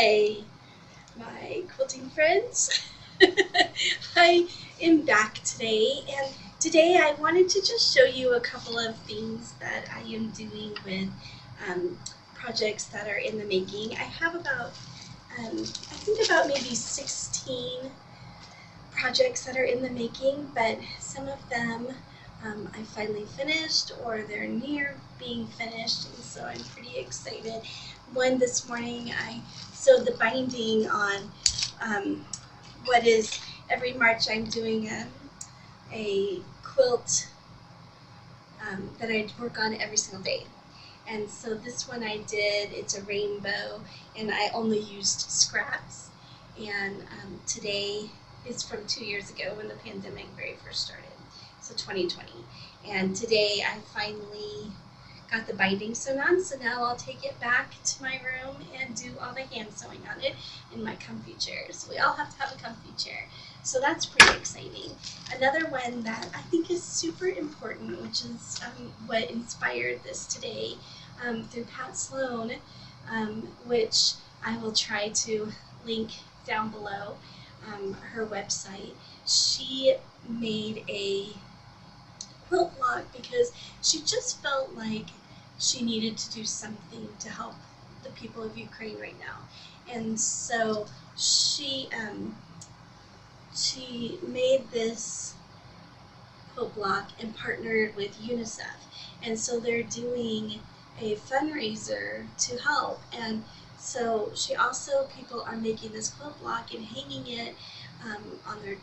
Hi, my quilting friends. I am back today, and today I wanted to just show you a couple of things that I am doing with um, projects that are in the making. I have I think about maybe 16 projects that are in the making, but some of them I finally finished or they're near being finished, and so I'm pretty excited. One this morning, I sewed the binding on um, what is every March I'm doing a quilt that I work on every single day. And so this one I did, it's a rainbow, and I only used scraps. And today is from 2 years ago when the pandemic very first started, so 2020. And today I finally got the binding sewn on, so now I'll take it back to my room and do all the hand sewing on it in my comfy chair. So we all have to have a comfy chair. So that's pretty exciting. Another one that I think is super important, which is what inspired this today, through Sloan, which I will try to link down below, her website. She made a quilt block because she just felt like she needed to do something to help the people of Ukraine right now. And so she made this quilt block and partnered with UNICEF. And so they're doing a fundraiser to help. And so people are making this quilt block and hanging it on their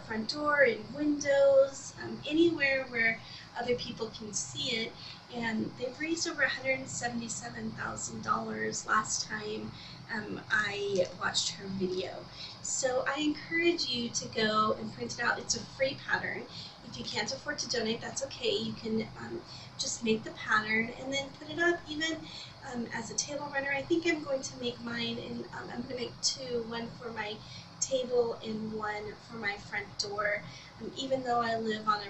front door, in windows, anywhere where other people can see it. And they've raised over $177,000 last time I watched her video. So I encourage you to go and print it out. It's a free pattern. If you can't afford to donate, that's okay. You can just make the pattern and then put it up even as a table runner. I think I'm going to make mine, and I'm going to make two, one for my table and one for my front door. Even though I live on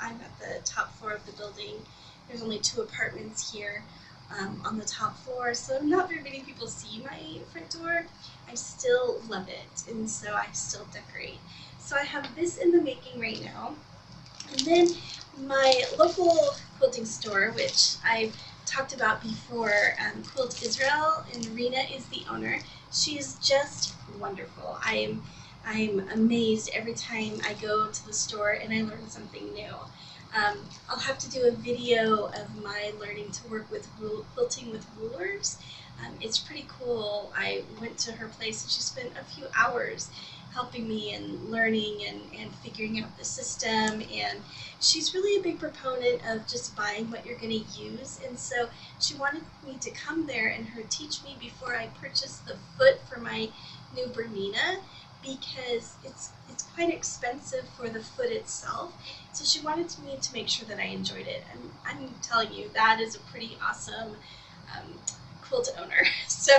I'm at the top floor of the building. There's only 2 apartments here on the top floor, so not very many people see my front door. I still love it, and so I still decorate. So I have this in the making right now. And then my local quilting store, which I've talked about before, Quilt Israel, and Rena is the owner. She is just wonderful. I'm amazed every time I go to the store and I learn something new. I'll have to do a video of my learning to work with quilting with rulers. It's pretty cool. I went to her place and she spent a few hours helping me and learning and figuring out the system, and she's really a big proponent of just buying what you're going to use. And so she wanted me to come there and her teach me before I purchased the foot for my new Bernina, because it's quite expensive for the foot itself. So she wanted me to make sure that I enjoyed it, and I'm telling you, that is a pretty awesome quilt owner. So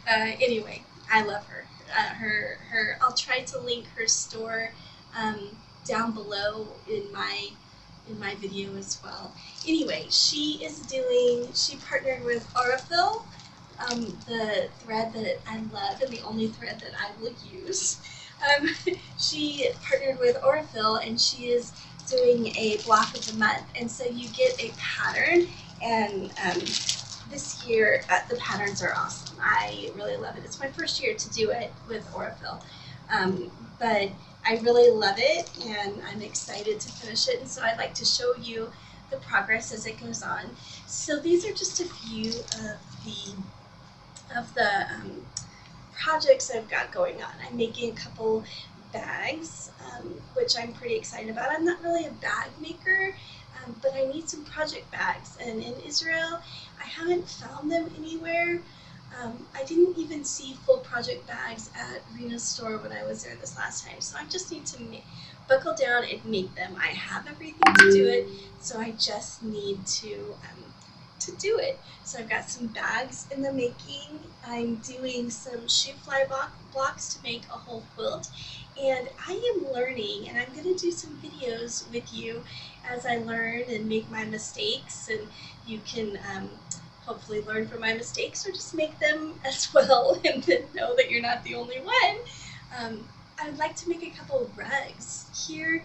anyway, I love her. I'll try to link her store down below in my video as well. Anyway, she partnered with Aurifil, the thread that I love and the only thread that I will use. She partnered with Aurifil, and she is doing a block of the month, and so you get a pattern, and this year the patterns are awesome. I really love it. It's my first year to do it with Aurifil, but I really love it, and I'm excited to finish it, and so I'd like to show you the progress as it goes on. So these are just a few of the projects I've got going on. I'm making a couple bags, which I'm pretty excited about. I'm not really a bag maker, but I need some project bags, and in Israel I haven't found them anywhere. I didn't even see full project bags at Rena's store when I was there this last time, so I just need to buckle down and make them. I have everything to do it, so I just need to do it. So I've got some bags in the making. I'm doing some shoe fly blocks to make a whole quilt, and I am learning, and I'm going to do some videos with you as I learn and make my mistakes, and you can hopefully learn from my mistakes or just make them as well and then know that you're not the only one. I would like to make a couple of rugs. Here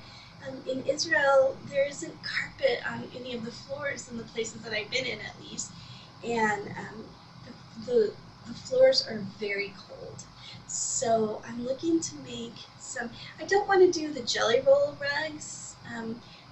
in Israel, there isn't carpet on any of the floors in the places that I've been in, at least, and the floors are very cold. So I'm looking to make some. I don't want to do the jelly roll rugs.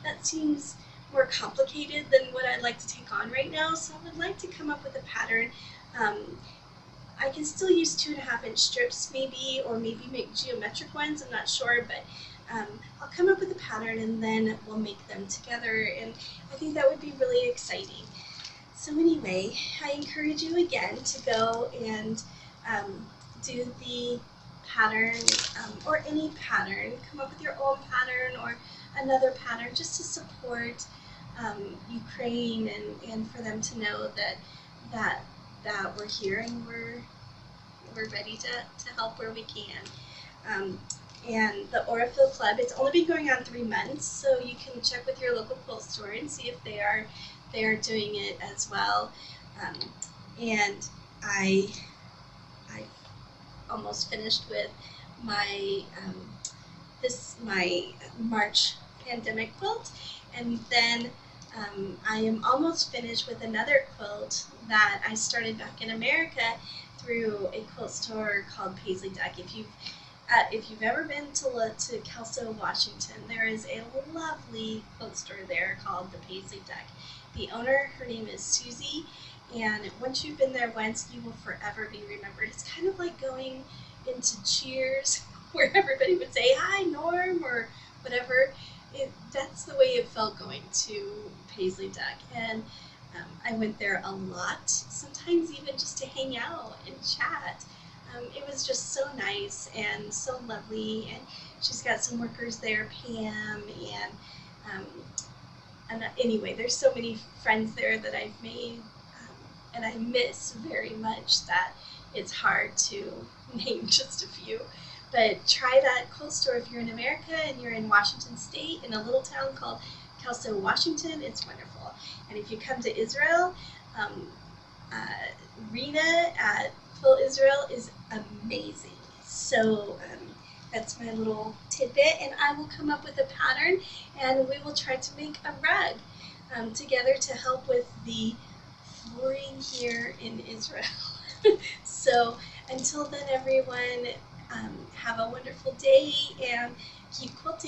That seems more complicated than what I'd like to take on right now. So I would like to come up with a pattern. I can still use 2.5-inch strips maybe, or maybe make geometric ones, I'm not sure, but I'll come up with a pattern and then we'll make them together, and I think that would be really exciting. So anyway, I encourage you again to go and do the pattern, or any pattern. Come up with your own pattern or another pattern just to support Ukraine, and for them to know that we're here and we're ready to help where we can. And the Aurifil Club, it's only been going on 3 months, so you can check with your local quilt store and see if they are doing it as well. And I almost finished with my my March pandemic quilt, and then I am almost finished with another quilt that I started back in America through a quilt store called Paisley Duck. If you've ever been to Kelso, Washington, there is a lovely quilt store there called the Paisley Duck. The owner, her name is Susie, and once you've been there once, you will forever be remembered. It's kind of like going into Cheers, where everybody would say, "Hi, Norm," or whatever. That's the way it felt going to Paisley Duck, and I went there a lot, sometimes even just to hang out and chat. It was just so nice and so lovely, and she's got some workers there, Pam, and anyway, there's so many friends there that I've made, and I miss very much that it's hard to name just a few. But try that quilt store if you're in America and you're in Washington State, in a little town called Kelso, Washington. It's wonderful. And if you come to Israel, Rena at Quilt Israel is amazing. So that's my little tidbit, and I will come up with a pattern, and we will try to make a rug together to help with the flooring here in Israel. So until then, everyone, have a wonderful day and keep quilting.